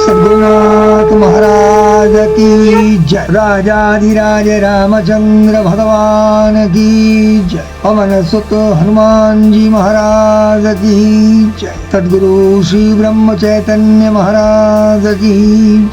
सद्गुरुनाथ महाराज की जय। राजाधिराज रामचंद्र भगवान की जय। पवन सुत हनुमान जी महाराज की जय। सद्गुरु श्री ब्रह्म चैतन्य महाराज की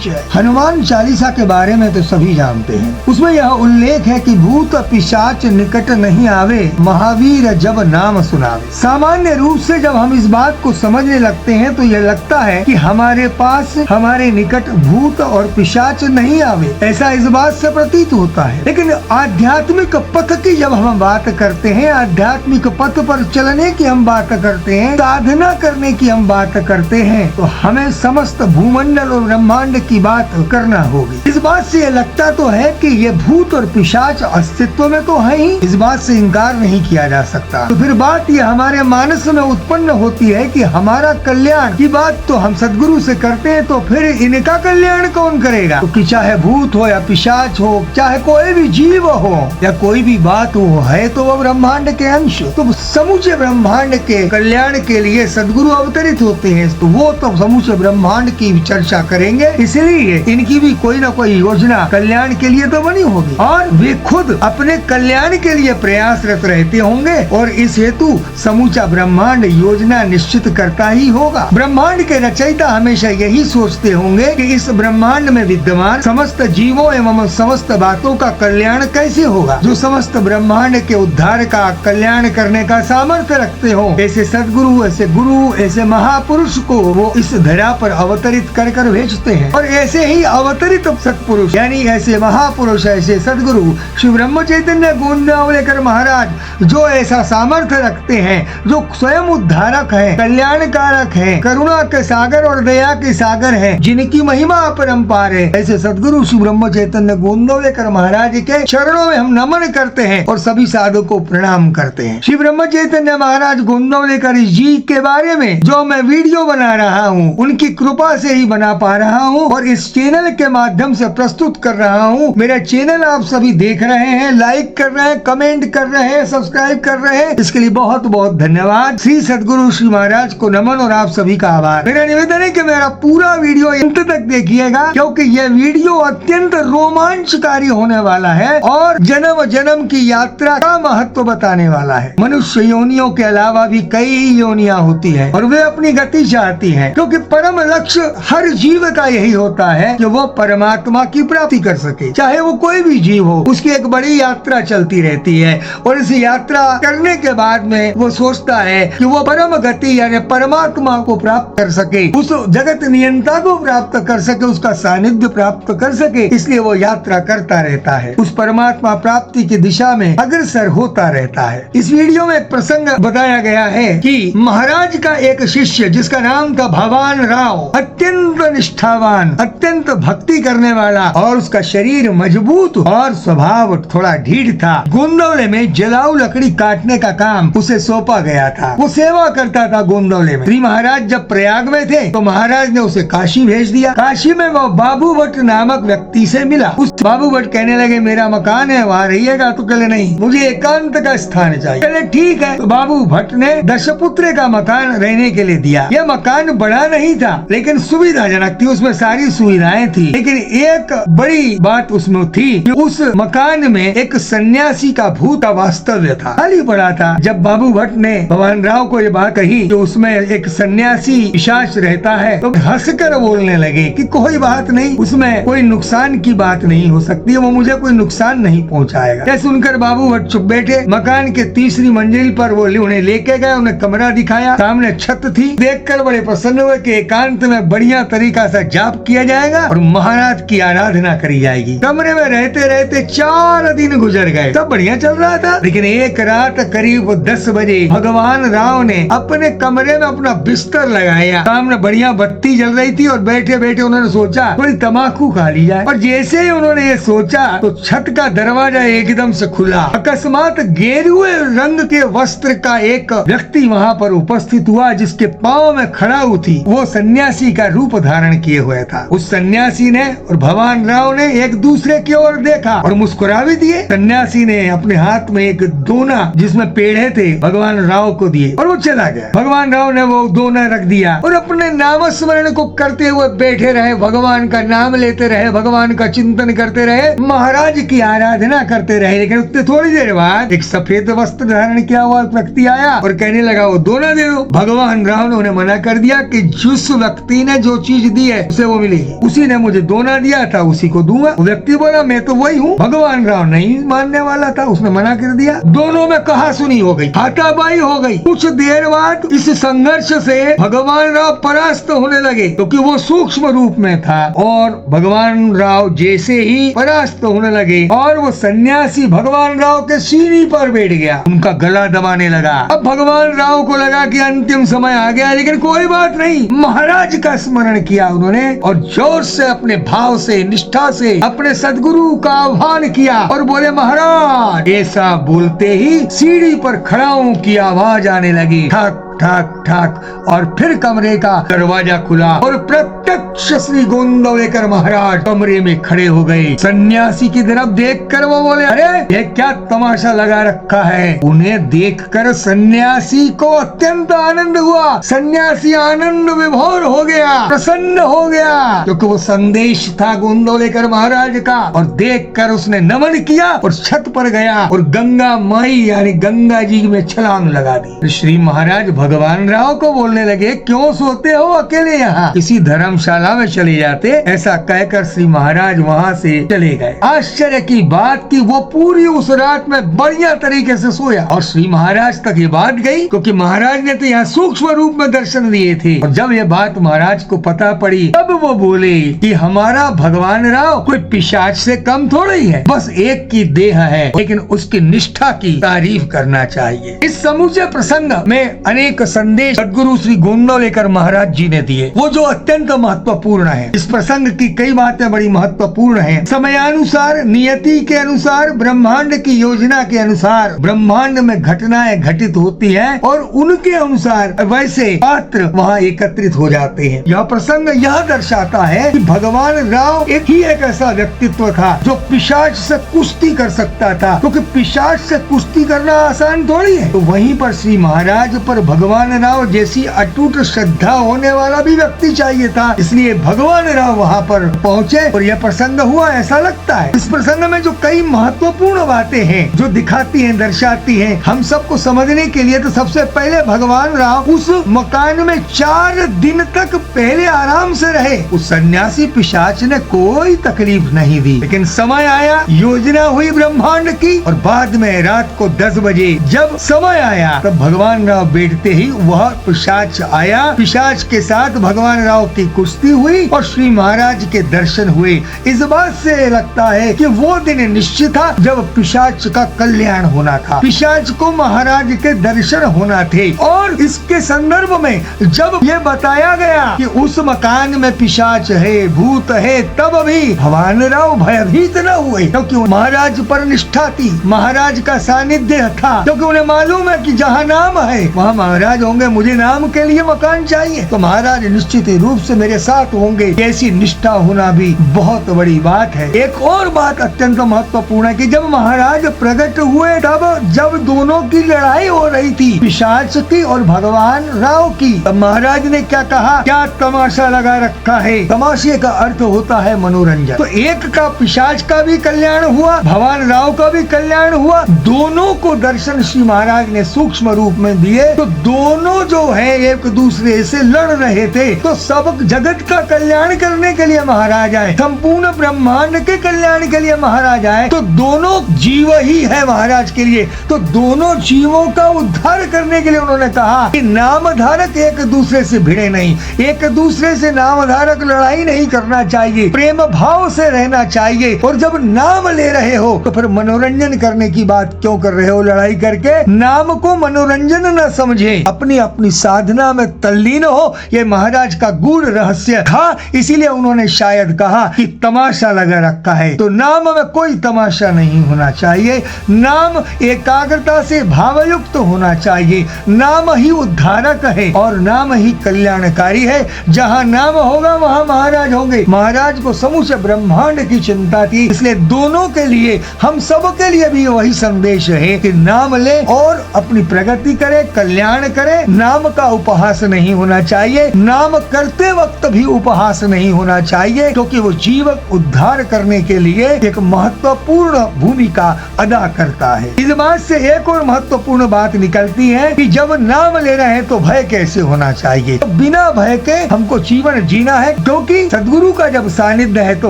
जय। हनुमान चालीसा के बारे में तो सभी जानते हैं। उसमें यह उल्लेख है कि भूत पिशाच निकट नहीं आवे, महावीर जब नाम सुनावे। सामान्य रूप से जब हम इस बात को समझने लगते हैं तो यह लगता है कि हमारे पास हमारे निकट भूत और पिशाच नहीं आवे, ऐसा इस बात से प्रतीत होता है। लेकिन आध्यात्मिक पथ की जब हम बात करते हैं, आध्यात्मिक पथ पर चलने की हम बात करते हैं, साधना करने की हम बात करते हैं, तो हमें समस्त भूमंडल और ब्रह्मांड की बात करना होगी। इस बात से यह लगता तो है कि ये भूत और पिशाच अस्तित्व में तो है ही, इस बात से इनकार नहीं किया जा सकता। तो फिर बात ये हमारे मानस में उत्पन्न होती है कि हमारा कल्याण की बात तो हम सदगुरु से करते हैं, तो फिर इनका कल्याण कौन करेगा? तो कि चाहे भूत हो या पिशाच हो, चाहे कोई भी जीव हो या कोई भी बात हो, है तो वो ब्रह्मांड के अंश। तो समूचे ब्रह्मांड के कल्याण के लिए सदगुरु अवतरित होते हैं, तो वो तो समूचे ब्रह्मांड की चर्चा करेंगे, इसलिए इनकी भी कोई ना कोई योजना कल्याण के लिए तो बनी होगी और वे खुद अपने कल्याण के लिए प्रयासरत रहते होंगे और इस हेतु समूचा ब्रह्मांड योजना निश्चित करता ही होगा। ब्रह्मांड के रचयिता हमेशा यही सोचते होंगे कि इस ब्रह्मांड में विद्यमान समस्त जीवों एवं समस्त बातों का कल्याण कैसे होगा। जो समस्त ब्रह्मांड के उद्धार का कल्याण करने का सामर्थ्य रखते हो, ऐसे सदगुरु, ऐसे गुरु, ऐसे महापुरुष को वो इस धरा पर अवतरित कर कर भेजते हैं। और ऐसे ही अवतरित सत्पुरुष यानी ऐसे महापुरुष, ऐसे सदगुरु श्री ब्रह्म चैतन्य गोंदावलेकर महाराज जो ऐसा सामर्थ्य रखते हैं, जो स्वयं उद्धारक है, कल्याणकारक है, करुणा के सागर और दया के सागर है, जिनकी महिमा अपरंपार है, ऐसे सदगुरु श्री ब्रह्म चैतन्य गोंदावलेकर महाराज के चरणों में हम नमन करते हैं और सभी साधु को प्रणाम करते हैं। श्री ब्रह्म चैतन्य महाराज गोंदावलेकर जी के बारे में जो मैं वीडियो बना रहा हूँ, उनकी कृपा से ही बना पा रहा हूँ और इस चैनल के माध्यम से प्रस्तुत कर रहा हूँ। मेरा चैनल आप सभी देख रहे हैं, लाइक कर रहे हैं, कमेंट कर रहे हैं, सब्सक्राइब कर रहे हैं, इसके लिए बहुत बहुत धन्यवाद। श्री सदगुरु श्री महाराज को नमन और आप सभी का आभार। मेरा निवेदन है कि मेरा पूरा वीडियो अंत तक देखिएगा, क्योंकि यह वीडियो अत्यंत रोमांचकारी होने वाला है और जन्म जन्म की यात्रा का महत्व बताने वाला है। मनुष्य योनियों के अलावा भी कई योनियां होती है और वे अपनी गति चाहती है, क्योंकि परम लक्ष्य हर जीव का यही होता है कि वो परमात्मा की प्राप्ति कर सके। चाहे वो कोई भी जीव हो, उसकी एक बड़ी यात्रा चलती रहती है और इस यात्रा करने के बाद में वो सोचता है कि वो परम गति यानी परमात्मा को प्राप्त कर सके, उस जगत नियंता को प्राप्त कर सके, उसका सानिध्य प्राप्त कर सके, इसलिए वो यात्रा करता रहता है, उस परमात्मा प्राप्ति की दिशा में अग्रसर होता रहता है। इस वीडियो में एक प्रसंग बताया गया है कि महाराज का एक शिष्य जिसका नाम था भवान राव, अत्यंत निष्ठावान, अत्यंत भक्ति करने वाला और उसका शरीर मजबूत और स्वभाव थोड़ा ढीठ था। गोंदवले में जलाऊ लकड़ी काटने का काम उसे सौंपा गया था। वो सेवा करता था गोंदवले में। श्री महाराज जब प्रयाग में थे तो महाराज ने उसे काशी भेज दिया। काशी में वो बाबू भट्ट नामक व्यक्ति से मिला। उस बाबू भट्ट कहने लगे मेरा मकान है, वहाँ रहिएगा। तो कहले नहीं, मुझे एकांत का स्थान चाहिए। कहले ठीक है। तो बाबू भट्ट ने दशपुत्र का मकान रहने के लिए दिया। यह मकान बड़ा नहीं था लेकिन सुविधाजनक थी, उसमें सारी सुविधाएं थी। लेकिन एक बड़ी बात उसमें थी कि उस मकान में एक सन्यासी का भूत वास्तव्य था, खाली पड़ा था। जब बाबू भट्ट ने भगवान राव को ये बात कही कि उसमें एक सन्यासी पिशाच रहता है, तो हंसकर बोलने लगे कि कोई बात नहीं, उसमें कोई नुकसान की बात नहीं हो सकती है, वो मुझे कोई नुकसान नहीं पहुंचाएगा। यह सुनकर बाबू भट्ट चुप बैठे। मकान के तीसरी मंजिल पर वो उन्हें लेके गए, उन्हें कमरा दिखाया, सामने छत थी। देखकर बड़े प्रसन्न हुए कि एकांत में बढ़िया तरीका से जाप किया जाएगा और महाराज की आराधना करी जाएगी। कमरे में रहते रहते 4 दिन गुजर गए, सब बढ़िया चल रहा था। लेकिन एक रात करीब 10 बजे भगवान राव ने अपने कमरे में अपना बिस्तर लगाया। सामने बढ़िया बत्ती जल रही थी और बैठे बैठे उन्होंने सोचा थोड़ी तमाकू चाकू खा लिया। और जैसे ही उन्होंने ये सोचा तो छत का दरवाजा एकदम से खुला। अकस्मात गेरुए रंग के वस्त्र का एक व्यक्ति वहाँ पर उपस्थित हुआ, जिसके पाँव में खड़ाऊ थी। वो सन्यासी का रूप धारण किए हुए था। उस सन्यासी ने और भगवान राव ने एक दूसरे की ओर देखा और मुस्कुरा भी दिए। सन्यासी ने अपने हाथ में एक दोना जिसमें पेड़े थे भगवान राव को दिए और वो चला गया। भगवान राव ने वो दोना रख दिया और अपने नाम स्मरण को करते हुए बैठे रहे, भगवान का नाम लेते रहे, भगवान का चिंतन करते रहे, महाराज की आराधना करते रहे। लेकिन उतने थोड़ी देर बाद एक सफेद वस्त्र धारण किया हुआ व्यक्ति आया और कहने लगा वो दोना दे दो। भगवान राव ने उन्हें मना कर दिया कि जिस व्यक्ति ने जो चीज दी है उसे वो मिलेगी। उसी ने मुझे दोना दिया था उसी को दूंगा। वो व्यक्ति बोला मैं तो वही हूँ। भगवान राव नहीं मानने वाला था, उसने मना कर दिया। दोनों में कहा सुनी हो गई, हाथापाई हो गई। कुछ देर बाद इस संघर्ष से भगवान राव परास्त होने लगे क्योंकि वो सूक्ष्म रूप में था। और भगवान राव जैसे ही परास्त होने लगे और वो सन्यासी भगवान राव के सीने पर बैठ गया, उनका गला दबाने लगा। अब भगवान राव को लगा कि अंतिम समय आ गया, लेकिन कोई बात नहीं, महाराज का स्मरण किया उन्होंने और जोर से अपने भाव से निष्ठा से अपने सदगुरु का आह्वान किया और बोले महाराज। ऐसा बोलते ही सीढ़ी पर खड़ाऊ की आवाज आने लगी, ठक ठाक ठाक, और फिर कमरे का दरवाजा खुला और प्रत्यक्ष श्री गोंदवलेकर महाराज कमरे में खड़े हो गए। सन्यासी की तरफ देखकर वो बोले अरे ये क्या तमाशा लगा रखा है। उन्हें देखकर सन्यासी को अत्यंत आनंद हुआ। सन्यासी आनंद विभोर हो गया, प्रसन्न हो गया, क्योंकि वो संदेश था गोंदवलेकर महाराज का। और देखकर उसने नमन किया और छत पर गया और गंगा माई यानी गंगा जी में छलांग लगा दी। श्री महाराज भगवान राव को बोलने लगे क्यों सोते हो अकेले यहाँ, किसी धर्मशाला में चले जाते। ऐसा कहकर श्री महाराज वहाँ से चले गए। आश्चर्य की बात की वो पूरी उस रात में बढ़िया तरीके से सोया और श्री महाराज तक ये बात गई, क्योंकि महाराज ने तो यहाँ सूक्ष्म रूप में दर्शन दिए थे। और जब ये बात महाराज को पता पड़ी तब वो बोले कि हमारा भगवान राव कोई पिशाच से कम थोड़ा ही है, बस एक की देह है, लेकिन उसकी निष्ठा की तारीफ करना चाहिए। इस समूचे प्रसंग में अनेक संदेश सदगुरु श्री गोंदवलेकर महाराज जी ने दिए, वो जो अत्यंत महत्वपूर्ण है। इस प्रसंग की कई बातें बड़ी महत्वपूर्ण हैं। समयानुसार, नियति के अनुसार, ब्रह्मांड की योजना के अनुसार ब्रह्मांड में घटनाएं घटित होती हैं और उनके अनुसार वैसे पात्र वहाँ एकत्रित हो जाते हैं। यह प्रसंग यह दर्शाता है कि भगवान राव एक ऐसा व्यक्तित्व था जो पिशाच से कुश्ती कर सकता था, क्योंकि पिशाच से कुश्ती करना आसान थोड़ी है। तो वहीं पर श्री महाराज पर भगवान राव जैसी अटूट श्रद्धा होने वाला भी व्यक्ति चाहिए था, इसलिए भगवान राव वहाँ पर पहुँचे और यह प्रसंग हुआ ऐसा लगता है। इस प्रसंग में जो कई महत्वपूर्ण बातें हैं जो दिखाती हैं, दर्शाती हैं, हम सबको समझने के लिए तो सबसे पहले भगवान राव उस मकान में 4 दिन तक पहले आराम से रहे। उस सन्यासी पिशाच ने कोई तकलीफ नहीं दी, लेकिन समय आया, योजना हुई ब्रह्मांड की और बाद में रात को 10 बजे जब समय आया तब भगवान राव बैठते ही वह पिशाच आया। पिशाच के साथ भगवान राव की कुश्ती हुई और श्री महाराज के दर्शन हुए। इस बात से लगता है कि वो दिन निश्चित था जब पिशाच का कल्याण होना था, पिशाच को महाराज के दर्शन होना थे। और इसके संदर्भ में जब ये बताया गया कि उस मकान में पिशाच है, भूत है, तब भी भगवान राव भयभीत न हुए, क्योंकि महाराज पर निष्ठा थी, महाराज का सानिध्य था, क्योंकि उन्हें मालूम है कि जहाँ नाम है वहाँ महाराज होंगे, मुझे नाम के लिए मकान चाहिए तो महाराज निश्चित रूप से मेरे साथ होंगे। ऐसी निष्ठा होना भी बहुत बड़ी बात है। एक और बात अत्यंत महत्वपूर्ण है कि जब महाराज प्रकट हुए तब जब दोनों की लड़ाई हो रही थी, पिशाच की और भगवान राव की, तब महाराज ने क्या कहा, क्या तमाशा लगा रखा है। तमाशे का अर्थ होता है मनोरंजन। तो एक का पिशाच का भी कल्याण हुआ, भगवान राव का भी कल्याण हुआ, दोनों को दर्शन श्री महाराज ने सूक्ष्म रूप में दिए। तो दोनों जो है एक दूसरे से लड़ रहे थे, तो सब जगत का कल्याण करने के लिए महाराज आए, संपूर्ण ब्रह्मांड के कल्याण के लिए महाराज आए। तो दोनों जीव ही है महाराज के लिए, तो दोनों जीवों का उद्धार करने के लिए उन्होंने कहा कि नाम धारक एक दूसरे से भिड़े नहीं, एक दूसरे से नामधारक लड़ाई नहीं करना चाहिए, प्रेम भाव से रहना चाहिए। और जब नाम ले रहे हो तो फिर मनोरंजन करने की बात क्यों कर रहे हो लड़ाई करके? नाम को मनोरंजन न समझे, अपनी अपनी साधना में तल्लीन हो। ये महाराज का गूढ़ रहस्य था, इसीलिए उन्होंने शायद कहा कि तमाशा लगा रखा है। तो नाम में कोई तमाशा नहीं होना चाहिए, नाम एकाग्रता से भावयुक्त होना चाहिए। नाम ही उद्धारक है और नाम ही कल्याणकारी है। जहाँ नाम होगा वहाँ महाराज होंगे। महाराज को समूचे ब्रह्मांड की चिंता थी, इसलिए दोनों के लिए, हम सब के लिए भी वही संदेश है कि नाम ले और अपनी प्रगति करे, कल्याण करे। नाम का उपहास नहीं होना चाहिए, नाम करते वक्त भी उपहास नहीं होना चाहिए, क्योंकि वो जीवन उद्धार करने के लिए एक महत्वपूर्ण भूमिका अदा करता है। इस बात से एक और महत्वपूर्ण बात निकलती है कि जब नाम ले रहे हैं तो भय कैसे होना चाहिए। तो बिना भय के हमको जीवन जीना है, क्योंकि सदगुरु का जब सानिध्य है तो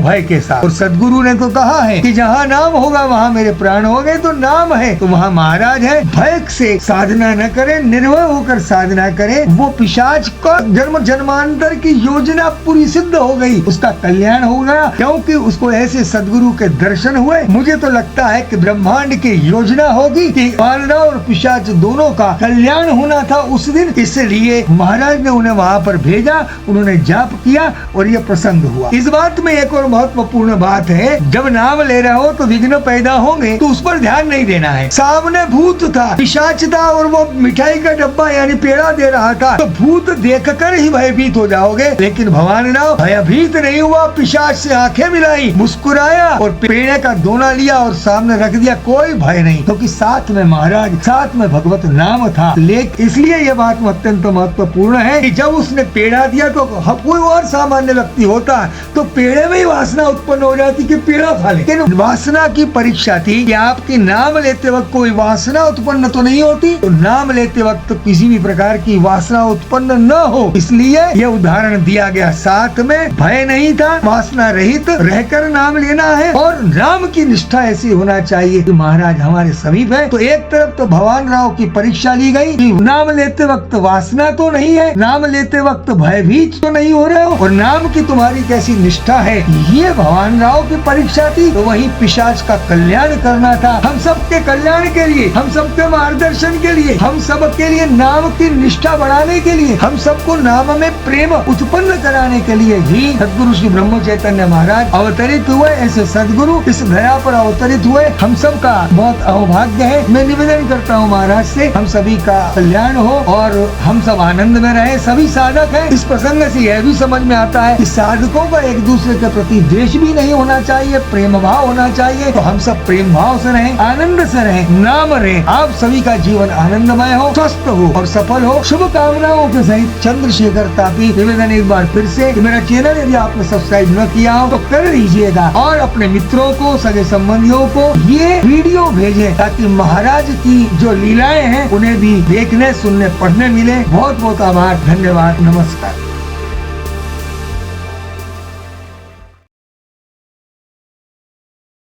भय के साथ। और सदगुरु ने तो कहा है कि जहाँ नाम होगा वहाँ मेरे प्राण होंगे, तो नाम है तो वहाँ महाराज है। भय से साधना न करे, निर्भय होकर साधना करे। वो पिशाच का जन्म जन्मांतर की योजना पूरी सिद्ध हो गई, उसका कल्याण हो गया, क्योंकि उसको ऐसे सदगुरु के दर्शन हुए। मुझे तो लगता है कि ब्रह्मांड की योजना होगी कि मानव और पिशाच दोनों का कल्याण होना था उस दिन, इसलिए महाराज ने उन्हें वहाँ पर भेजा। उन्होंने जाप किया और ये प्रसंग हुआ। इस बात में एक और महत्वपूर्ण बात है, जब नाम ले रहे हो तो विघ्न पैदा होंगे तो उस पर ध्यान नहीं देना है। सामने भूत था, पिशाच था और वो मिठाई का डब्बा यानी पेड़ा दे रहा था, तो भूत देखकर ही भयभीत हो जाओगे। लेकिन भगवान राव भयभीत नहीं हुआ, पिशाच से आंखें मिलाई, मुस्कुराया और पेड़े का दोना लिया और सामने रख दिया। कोई भय नहीं, क्योंकि साथ में महाराज, साथ में भगवत नाम था। लेकिन इसलिए यह बात अत्यंत महत्वपूर्ण है कि जब उसने पेड़ा दिया तो कोई और सामान्य व्यक्ति होता तो पेड़े में ही वासना उत्पन्न हो जाती कि पेड़ा खा ले। लेकिन वासना की परीक्षा थी कि आपके नाम लेते वक्त कोई वासना उत्पन्न तो नहीं होती, तो नाम लेते वक्त किसी भी प्रकार की वासना उत्पन्न न हो, इसलिए यह उदाहरण दिया गया। साथ में भय नहीं था, वासना रहित रहकर नाम लेना है और नाम की निष्ठा ऐसी होना चाहिए कि महाराज हमारे समीप है। तो एक तरफ तो भगवान राव की परीक्षा ली गई कि नाम लेते वक्त वासना तो नहीं है, नाम लेते वक्त भयभीत तो नहीं हो रहे हो, और नाम की तुम्हारी कैसी निष्ठा है, ये भगवान राव की परीक्षा थी। तो वही पिशाच का कल्याण करना था, हम सबके कल्याण के लिए, हम सबके मार्गदर्शन के लिए, हम सबके लिए नाम की निष्ठा बढ़ाने के लिए, हम सबको नाम में प्रेम उत्पन्न कराने के लिए ही सदगुरु श्री ब्रह्म चैतन्य महाराज अवतरित हुए। ऐसे सदगुरु इस धरा पर अवतरित हुए, हम सब का बहुत अहोभाग्य है। मैं निवेदन करता हूँ महाराज से हम सभी का कल्याण हो और हम सब आनंद में रहे। सभी साधक हैं, इस प्रसंग से यह भी समझ में आता है कि साधकों का एक दूसरे के प्रति द्वेष भी नहीं होना चाहिए, प्रेम भाव होना चाहिए। तो हम सब प्रेम भाव से रहें, आनंद से रहें, नाम रहे। आप सभी का जीवन आनंदमय हो, स्वस्थ हो और सफल हो। शुभ कामनाओं के सहित चंद्रशेखर तापी निवेदन एक बार फिर से, मेरा चैनल यदि आपने सब्सक्राइब न किया हो तो कर लीजिएगा और अपने मित्रों को, सगे संबंधियों को ये वीडियो भेजें ताकि महाराज की जो लीलाएं हैं उन्हें भी देखने, सुनने, पढ़ने मिले। बहुत बहुत आभार, धन्यवाद, नमस्कार।